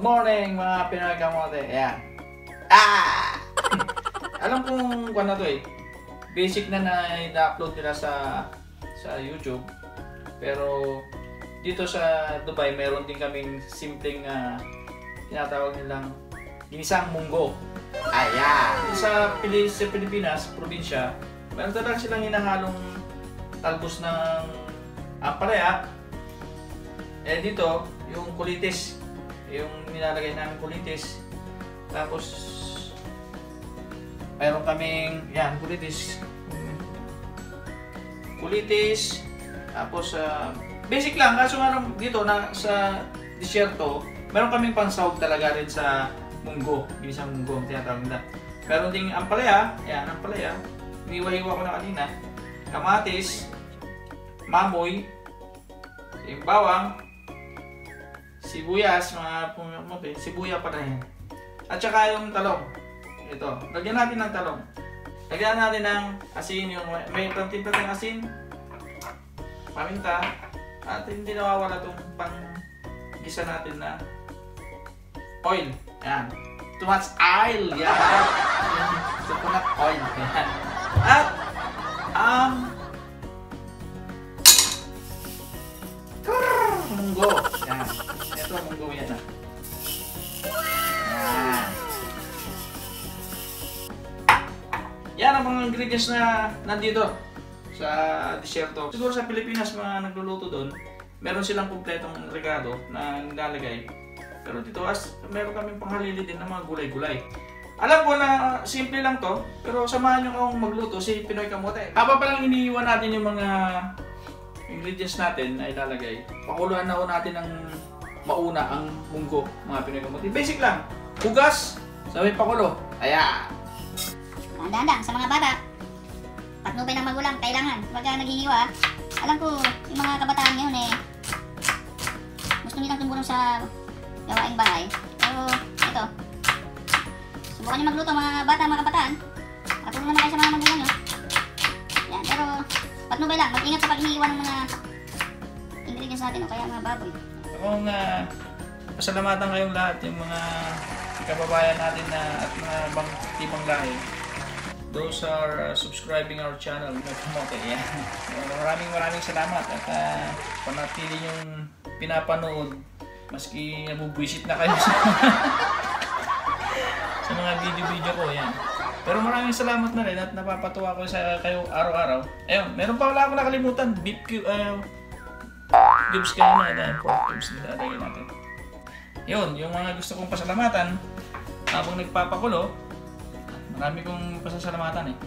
Good morning mga Pinoy kamote. Ayan. Alam kong kung ano to eh. Basic na na-upload nila sa YouTube. Pero dito sa Dubai, meron din kaming simpleng tinatawag nilang ginisang munggo. Ayan. Sa Pilipinas, probinsya, meron talaga silang hinahalong talbos ng ampalaya. Eh dito, yung kulitis. Yung nilalagay namin kulitis. Tapos mayroon kaming yan, kulitis. Tapos basic lang, kaso nga dito na sa disyerto, meron kaming pansahog talaga rin sa munggo, ginisang munggo tinatawag nila. Meron ding ampalaya, yan ampalaya. Niwa-hiwa ko na kanina. Kamatis, mamoy, yung bawang, sibuyas, mga pumamote, sibuya pa na yan. At saka yung talong. Ito, lagyan natin ng talong. Lagyan natin ng asin, yung may timpla ng asin, paminta, at hindi nawawala itong pang-gisa natin na oil. Yan. Too much oil. Yan. Coconut oil. Yan. At munggo. Yan. Ito munggo yan. Yan. Yan ang mga ingredients na nandito sa disyerto. Siguro sa Pilipinas mga nagluluto doon, meron silang kumpletong regalo na nilalagay. Pero dito meron kaming panghalili din ng mga gulay-gulay. Alam ko na simple lang to, pero samahan nyo akong magluto si Pinoy Kamote. Haba pa lang iniiwan natin yung mga ingredients natin na ilalagay. Pakuluan na natin ng mauna ang munggo, mga Pinoy Kamote. Basic lang. Hugas, sabay pakulo. Ayan. Dahan-dahan sa mga bata. Patnubay ng magulang, kailangan. Huwag ka naghihiwa. Alam ko, yung mga kabataan ngayon gusto nilang tumulong sa gawaing bahay. Pero, ito. Subukan nyo magluto mga bata, mga kabataan. Patulong naman kayo sa mga magulang nyo. Yan, pero patnubay lang. Mag-ingat sa paghihiwa ng mga ingredients natin o kaya mga baboy. Akong pasalamatan kayong lahat, yung mga kababayan natin at mga ibang lahi. Those are subscribing our channel, Pinoy Kamote. Yan. Maraming salamat at panatili yung pinapanood maski nabubwisit na kayo sa mga video ko. Yan. Pero maraming salamat na rin at napapatuwa ko sa kayo araw-araw. Ayun, meron pa wala akong nakalimutan. Beef cubes kayo na. Dahil pork cubes nilalagay natin. Yun, yung mga gusto kong pasalamatan habang nagpapakulo. Marami kong pasasalamatan eh.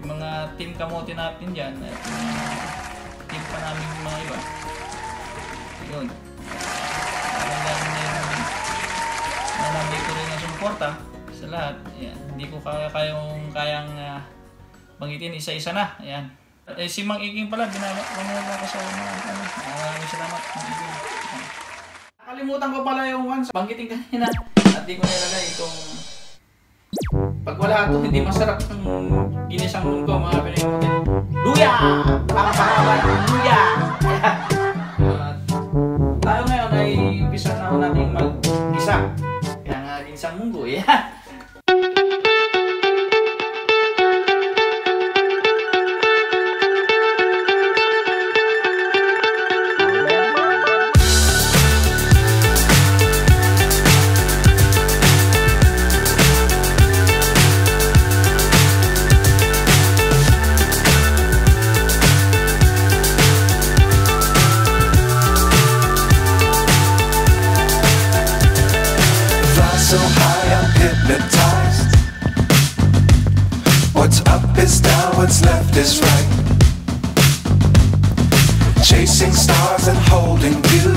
Yung mga team kamote natin dyan at team pa namin yung mga iba. Yun. Nandito rin ang suporta sa lahat. Ayan. Hindi ko kayang bangitin isa-isa na. Ayan. Si Mang Iging pala, ginagawa ko sa maraming salamat. Nakalimutan ko pala yung once. Banggitin kanina. At di ko nilagay itong pag wala ito, hindi masarap ng ginisang munggo, mga Pinoy Kamote. Luya! Pangpahaba ng luya! Tayo ngayon ay umpisa na natin mag-gisa. Kaya nga ginisang munggo. Yeah. So high I'm hypnotized. What's up is down, what's left is right. Chasing stars and holding you.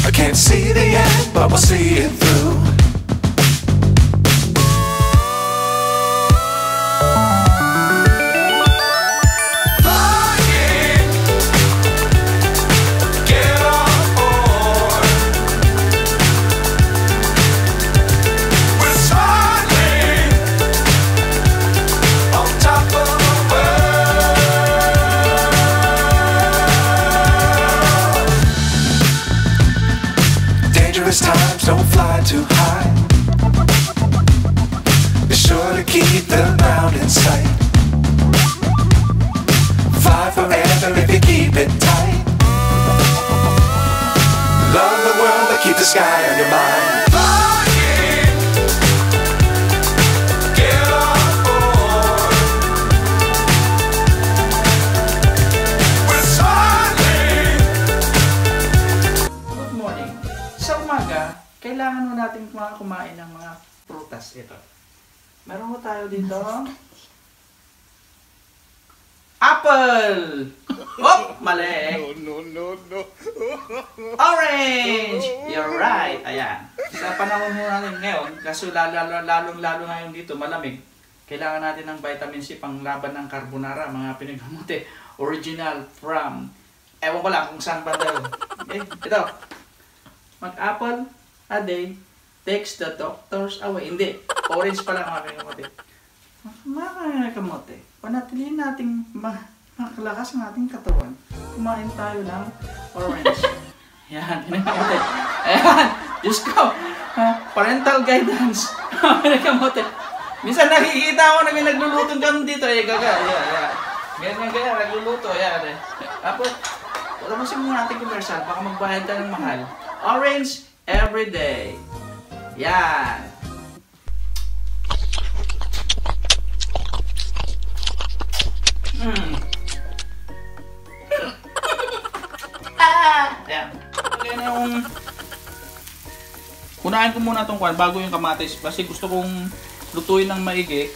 I can't see the end, but we'll see it through. dangerous times, don't fly too high. Be sure to keep the ground in sight. Fly forever if you keep it tight. Love the world, but keep the sky on your mind. Kailangan mo natin kumain ng mga prutas. Ito. Meron mo tayo dito. Apple! Oh, mali! No. Orange! You're right. Ayan. Sa panahon mo natin ngayon, kasi lalong-lalo ngayon dito, malamig, kailangan natin ng vitamin C pang laban ng carbonara, mga pinagkamuti. Original from, ewan ko lang kung saan ba daw. Okay, ito. Mag-apple a day takes the doctors away. Hindi. Orange pala mga kamote. Mga kamote, panatiliin nating makalakas ang ating katawan. Kumain tayo ng orange. Yan. Ayan. Diyos ko. Parental guidance. Mga kamote. Minsan nakikita ko na may naglulutong kami dito. Gaga. Ganyan. Nagluluto. Yan. Tapos, tapusin mo natin commercial. Baka magbayad tayo ng mahal. Orange every day. Yan. Yan. Okay na yung... Unahin ko muna itong kwan bago yung kamatis. Kasi gusto kong lutuin ng maigi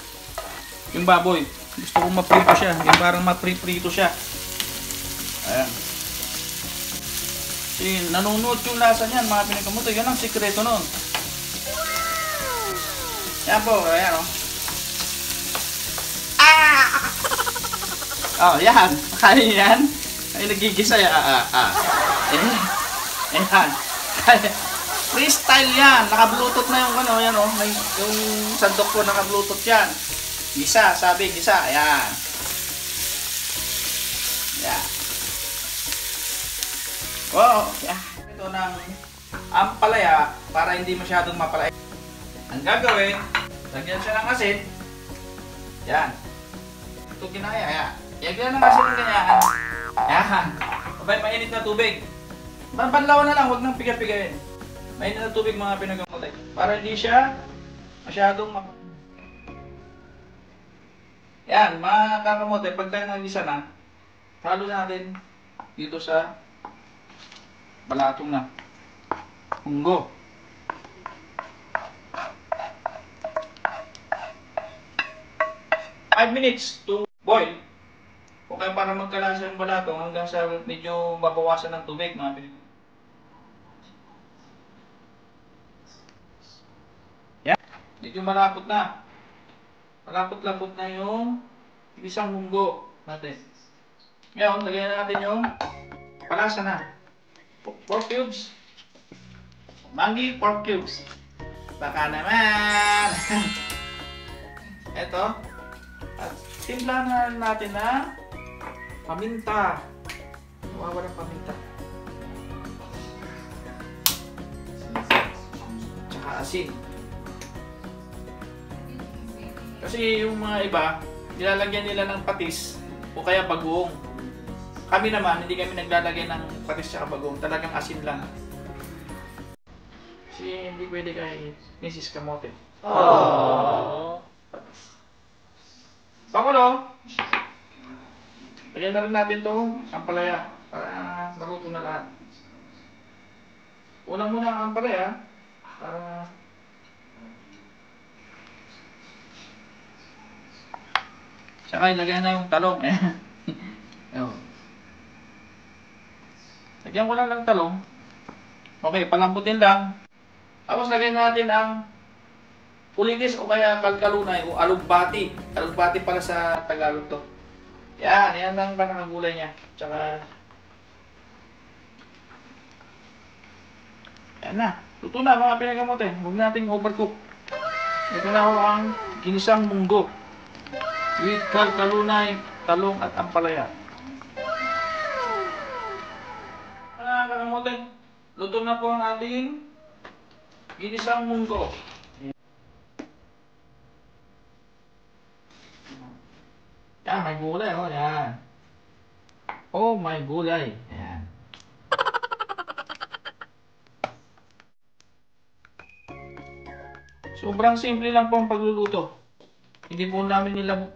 yung baboy. Gusto kong maprito siya. Yung parang maprito siya. Ayan. Nanunod yung lasa niyan, mga pinagkamuto. Yan ang sikreto nun. Yan po, ayan o. Oh, yan. Kaya yan. Ay, nagigisa yan. Ayan. Freestyle yan. Naka-bluetooth na yung ano, yan o. Yung sandok ko naka-bluetooth yan. Gisa, sabi, gisa. Ayan. Ayan. Wow, ito ng ampalaya para hindi masyadong mapalaya. Ang gagawin, lagyan siya ng asin. Yan. Ito ginaya, yan. Lagyan ng asin ng ganyan. Yan. Abay, mainit na tubig. Banlawan na lang, huwag nang piga-pigayin. Mainit na tubig mga pinagkamuti. Para hindi siya masyadong Yan, mga kakamuti, pagka nagisa na, halo natin dito sa balatong na munggo. Five minutes to boil. Okay, para magkalasa yung balatong hanggang sa medyo mabawasan ng tubig, mga pinag. Yan. Medyo malapot na. Malapot-lapot na yung isang munggo natin. Ngayon, lagyan natin yung palasa na. Pork cubes. Maggi pork cubes. Baka naman. Ito. At timpla na natin na paminta. Nawawala ng paminta. Tsaka asin. Kasi yung mga iba, nilalagyan nila ng patis o kaya bagoong. Kami naman, hindi kami naglalagay ng patis at bagoong. Talagang asin lang. Kasi hindi pwede kay Mrs. Kamote. Aww. Pakulo! Lagyan na rin natin itong ampalaya para maluto na lahat. Unang muna ang ampalaya para saka ilagay na yung talong. Lagyan ko lang ng talong. Okay, palambutin lang. Tapos lagyan natin ang pulitis o kaya kalkalunay o alugbati. Alugbati pala sa Tagalog to. Yan ang panakagulay niya. Tsaka yan na. Luto na mga pinagamote. Huwag nating overcook. Ito na ako ang ginisang munggo with kalkalunay, talong at ampalaya. Mga pinagamote, luto na po ang ating Ginisang munggo. Yan, may gulay, oh, yan. Oh, may gulay. Yan. Sobrang simple lang po ang pagluluto. Hindi po namin nila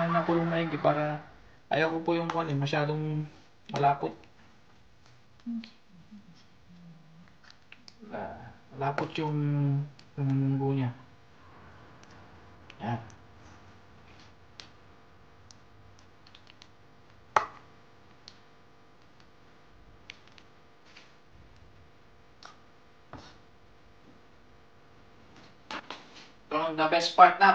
nakulong maigi para ayaw ko po yung masyadong malapot. Malapot yung munggo niya. Yan. Ito ang the best part na.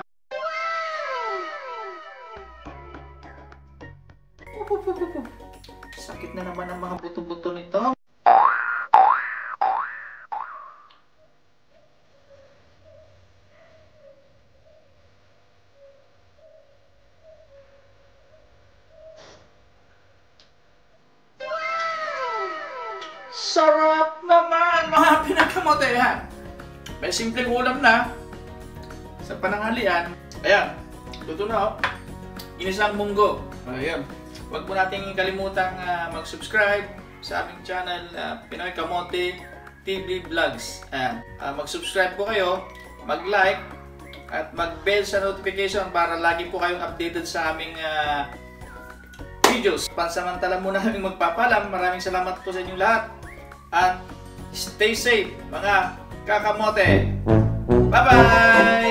Sakit na naman ang mga buto-buto nito. Sarap naman mga pinakamote yan. May simpleng ulam na sa pananghalian. Ayan, luto na oh. Ginisang munggo. Ayan. Huwag po nating kalimutang mag-subscribe sa aming channel Pinoy Kamote TV Vlogs. Ayan. Mag-subscribe po kayo, mag-like, at mag-bell sa notification para lagi po kayong updated sa aming videos. Pansamantala muna kaming magpapalam. Maraming salamat po sa inyong lahat. At stay safe mga kakamote. Bye-bye!